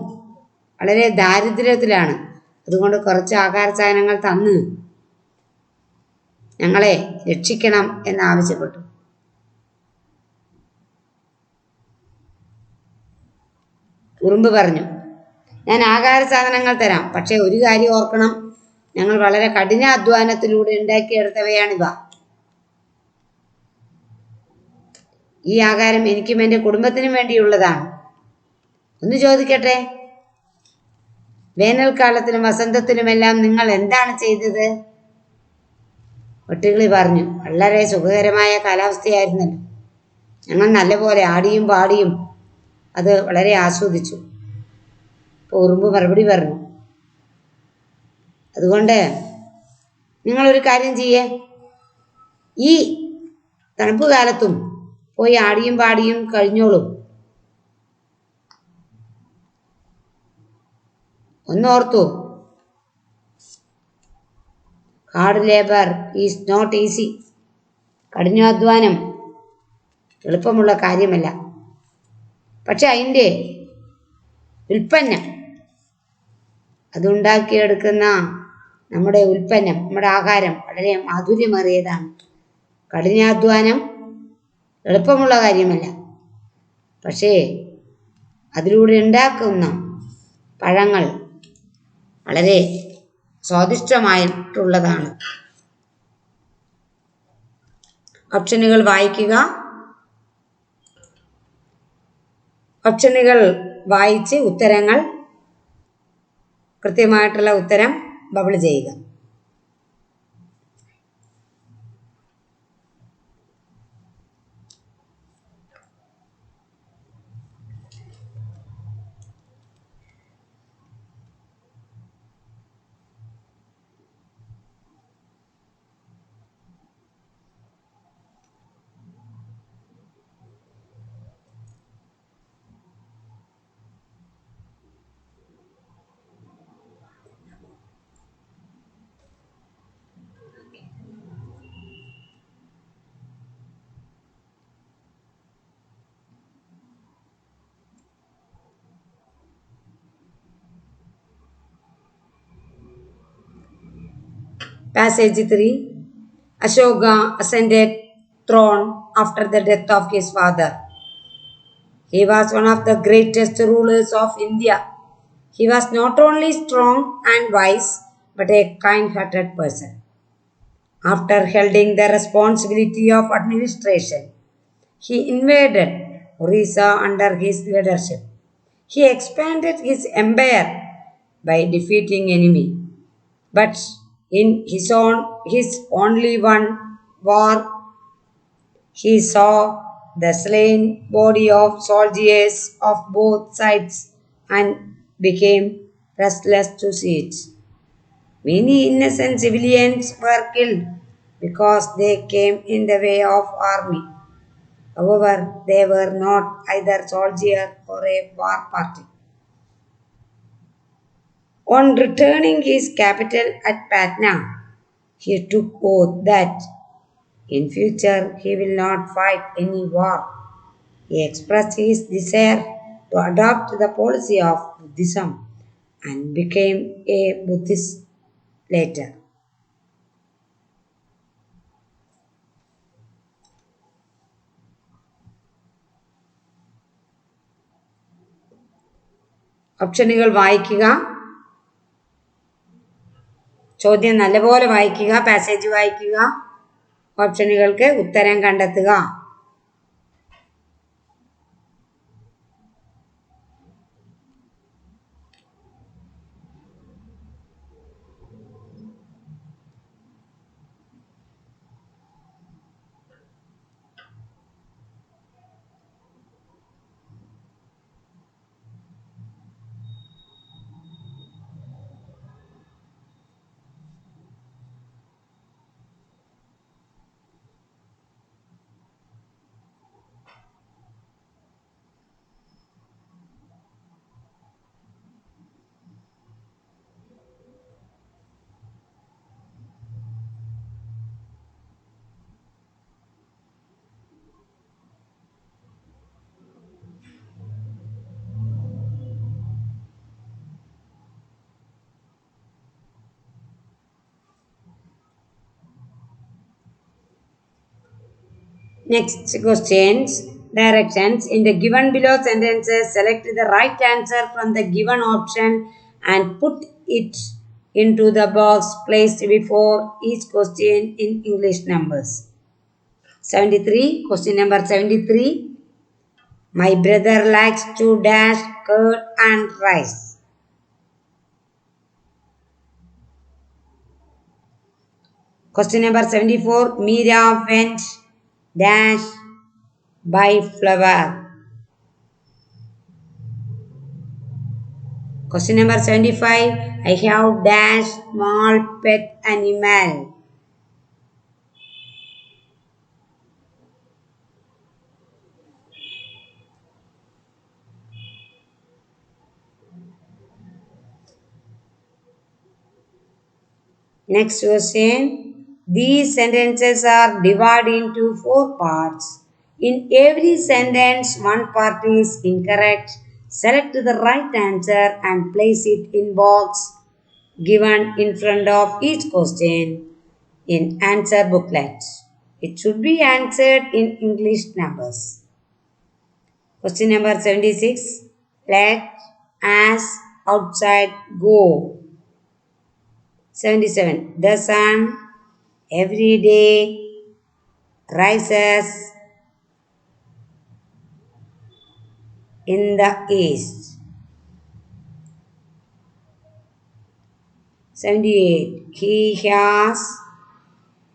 വളരെ ദാരിദ്ര്യത്തിലാണ്. അതുകൊണ്ട് കുറച്ച് ആഹാര സാധനങ്ങൾ തന്ന് ഞങ്ങളെ രക്ഷിക്കണം എന്നാവശ്യപ്പെട്ടു. ഉറുമ്പ് പറഞ്ഞു, ഞാൻ ആഹാര സാധനങ്ങൾ തരാം, പക്ഷേ ഒരു കാര്യം ഓർക്കണം, ഞങ്ങൾ വളരെ കഠിനാധ്വാനത്തിലൂടെ ഉണ്ടാക്കിയെടുത്തവയാണിവ. ഈ ആഹാരം എനിക്കും എൻ്റെ കുടുംബത്തിനും വേണ്ടിയുള്ളതാണ്. ഒന്ന് ചോദിക്കട്ടെ, വേനൽക്കാലത്തിലും വസന്തത്തിലുമെല്ലാം നിങ്ങൾ എന്താണ് ചെയ്തത്? വെട്ടുകിളി പറഞ്ഞു, വളരെ സുഖകരമായ കാലാവസ്ഥയായിരുന്നല്ലോ. ഞങ്ങൾ നല്ലപോലെ ആടിയും പാടിയും അത് വളരെ ആസ്വദിച്ചു. അപ്പോൾ ഉറുമ്പ് മറുപടി പറഞ്ഞു, അതുകൊണ്ട് നിങ്ങളൊരു കാര്യം ചെയ്യേ, ഈ തണുപ്പ് കാലത്തും പോയി ആടിയും പാടിയും കഴിഞ്ഞോളും. ഒന്നോർത്തു, hard labour is not easy. കഠിനാധ്വാനം എളുപ്പമുള്ള കാര്യമല്ല. പക്ഷെ അതിൻ്റെ ഉൽപ്പന്നം, അതുണ്ടാക്കിയെടുക്കുന്ന നമ്മുടെ ഉൽപ്പന്നം, നമ്മുടെ ആഹാരം വളരെ മാധുര്യമേറിയതാണ്. കഠിനാധ്വാനം എളുപ്പമുള്ള കാര്യമല്ല. പക്ഷേ അതിലൂടെ ഉണ്ടാക്കുന്ന പഴങ്ങൾ വളരെ സ്വാദിഷ്ടമായിട്ടുള്ളതാണ്. ഓപ്ഷനുകൾ വായിക്കുക. ഓപ്ഷനുകൾ വായിച്ച് ഉത്തരങ്ങൾ, കൃത്യമായിട്ടുള്ള ഉത്തരം ബബിൾ ചെയ്യുക. Passage 3. Ashoka ascended throne after the death of his father. He was one of the greatest rulers of India. He was not only strong and wise, but a kind-hearted person. After holding the responsibility of administration, he invaded Orissa under his leadership. He expanded his empire by defeating enemy. But in his only one war, he saw the slain body of soldiers of both sides and became restless to see it. Many innocent civilians were killed because they came in the way of army. However, they were not either soldier or a war party. On returning his capital at Patna, he took oath that in future he will not fight any war. He expressed his desire to adopt the policy of Buddhism and became a Buddhist later. ഓപ്ഷനുകൾ വായിക്കുക. ചോദ്യം നല്ലപോലെ വായിക്കുക, passage വായിക്കുക, ഓപ്ഷനുകൾക്ക് ഉത്തരം കണ്ടെത്തുക. Next questions. Directions. In the given below sentences, select the right answer from the given option and put it into the box placed before each question in English numbers. 73. Question number 73. My brother likes to dash curd and rice. Question number 74. Meera went dash buy flower. Question number 75. I have dash small pet animal. Next question. These sentences are divided into 4 parts. In every sentence, one part is incorrect. Select the right answer and place it in box given in front of each question in answer booklet. It should be answered in English numbers. Question number 76. Let us outside go. 77. The sun every day rises in the east. 78. He has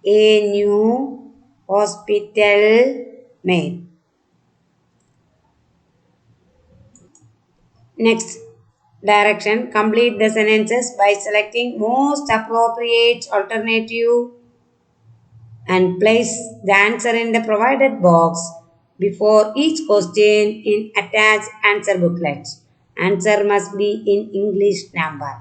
a new hospital made. Next direction. Complete the sentences by selecting most appropriate alternative and place the answer in the provided box before each question in attached answer booklet. Answer must be in English number.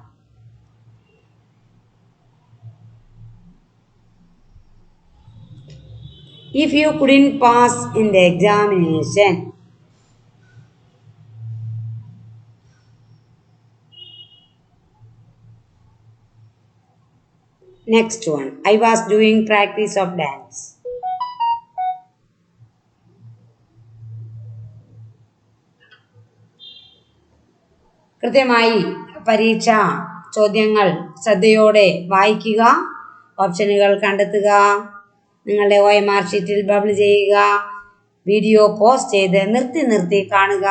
If you couldn't pass in the examination, next one. I was doing practice of dance. കൃത്യമായി പരീക്ഷ ചോദ്യങ്ങൾ ശ്രദ്ധയോടെ വായിക്കുക, ഓപ്ഷനുകൾ കണ്ടെത്തുക, നിങ്ങളുടെ OMR ഷീറ്റിൽ bubble ചെയ്യുക, വീഡിയോ പോസ്റ്റ് ചെയ്ത് നിർത്തി കാണുക.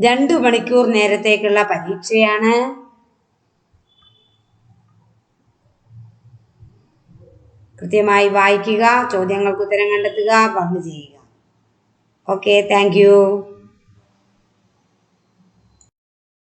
2 മണിക്കൂർ നേരത്തേക്കുള്ള പരീക്ഷയാണ്. കൃത്യമായി വായിക്കുക, ചോദ്യങ്ങൾക്ക് ഉത്തരം കണ്ടെത്തുക, ബബിൾ ചെയ്യുക. Okay, thank you.